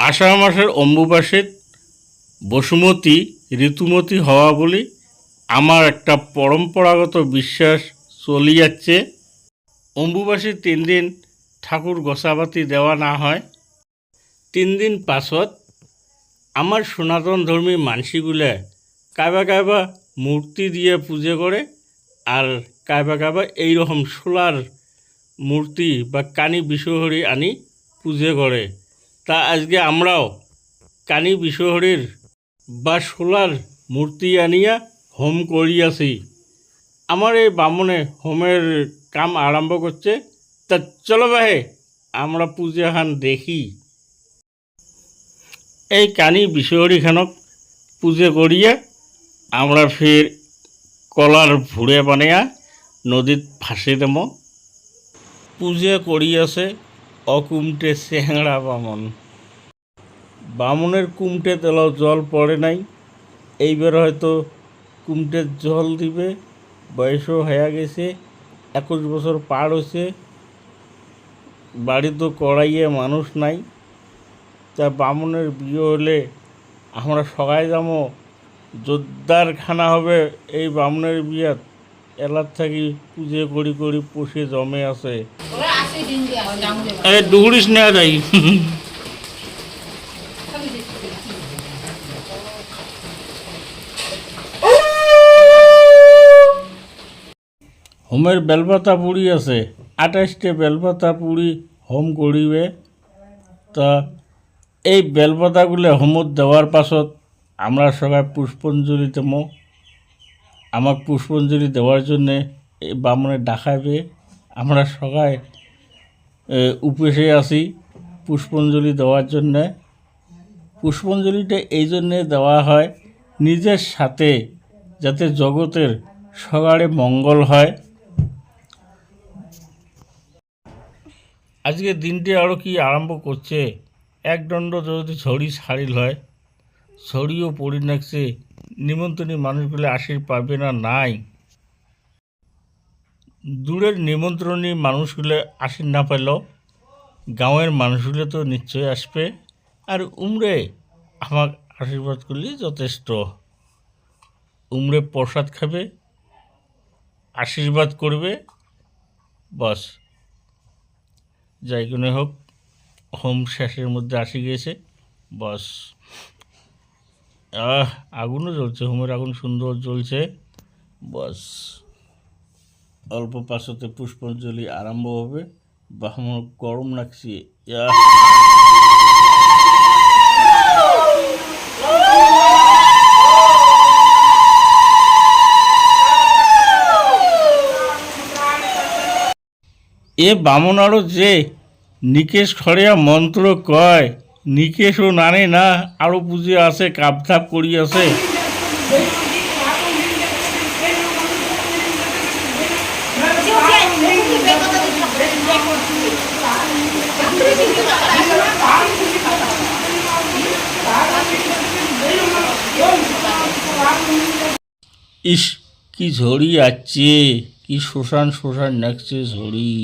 আষাঢ় মাসের অম্বুবাসীর বসুমতী ঋতুমতী হওয়া বলে আমার একটা পরম্পরাগত বিশ্বাস চলে যাচ্ছে। অম্বুবাসী 3 দিন ঠাকুর গোসাবাতি দেওয়া না হয়। 3 দিন পাছত আমার সনাতন ধর্মী মানসিগুলা কাবা মূর্তি দিয়ে পুজো করে, আর কাবা এইরকম সোলার মূর্তি বা কানি বিশ্বহরি আনি পুজো করে। তা আজকে আমরাও কানি বিশ্বহরির বা সোলার মূর্তি আনিয়া হোম করিয়াছি। আমার এই বামনে হোমের কাম আরম্ভ করছে। তা চলো ভাই আমরা পূজাখান দেখি। এই কানি বিশ্বহরিখানক পুজো করিয়া আমরা ফের কলার ভুড়ে বানিয়া নদীত ভাসি দেব। পূজা করিয়াছে অকুমটে চেংড়া বামনের কুমটে তেলাও জল পড়ে নাই। এইবার হয়তো কুমটের জল দিবে। বয়সও হয়ে গেছে, 21 বছর পার হয়েছে, বাড়ি তো কড়াইয়ে মানুষ নাই। তা বামনের বিয়ে হলে আমরা সবাই যাবো, জোরদার খানা হবে এই বামনের বিয়াত। এলার থাকি পুজো করি পুষে জমে আছে। ডুগুরিস নেওয়া যায়। হোমের বেলপাতা পুড়ি আছে, 28টে বেলপাতা পুড়ি হোম করিবে। তা এই বেলপাতাগুলো হোমত দেওয়ার পাছত আমরা সবাই পুষ্পাঞ্জলি দেব। আমাক পুষ্পাঞ্জলি দেওয়ার জন্যে এই বামনে ডাকাইবে। আমরা সবাই উপেসে আসি পুষ্পাঞ্জলি দেওয়ার জন্যে। পুষ্পাঞ্জলিটা এই জন্যে দেওয়া হয় নিজের সাথে, যাতে জগতের সগাড়ে মঙ্গল হয়। আজকে দিনটি আরও কি আরম্ভ করছে। একদণ্ড যদি ছড়ি ছাড়িল হয়, ছড়িও পড়ি নাকছে। নিমন্ত্রণী মানুষগুলো আসির পাবে না নাই। দূরের নিমন্ত্রণী মানুষগুলো আসির না পেলেও গাঁয়ের মানুষগুলো তো নিশ্চয়ই আসবে। আর উমরে আমার আশীর্বাদ করলেই যথেষ্ট। উমরে প্রসাদ খাবে, আশীর্বাদ করবে, বাস। যাই কোনো হোক, হোম শেষের মধ্যে আসি গিয়েছে, বাস। আগুনও জ্বলছে, হোমের আগুন সুন্দর জ্বলছে, বাস। অল্প পাশতে পুষ্পাঞ্জলি আরম্ভ হবে। বা আমার গরম লাগছে। এ বামন আরও যে নিকেশ খড়িয়া মন্ত্র কয়, নিকেশও নানে না, আরও পুজো আছে, কাপধাপ করিয়াছে। ইস কি ঝড়ি আছে, কি শ্মশান নাকছে ঝড়ি।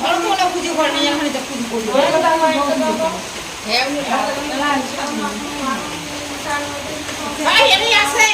ঘর তো ওরা পুজো করে নিয়ে এখানে তো পুজো করবো হ্যাঁ এমনি আসে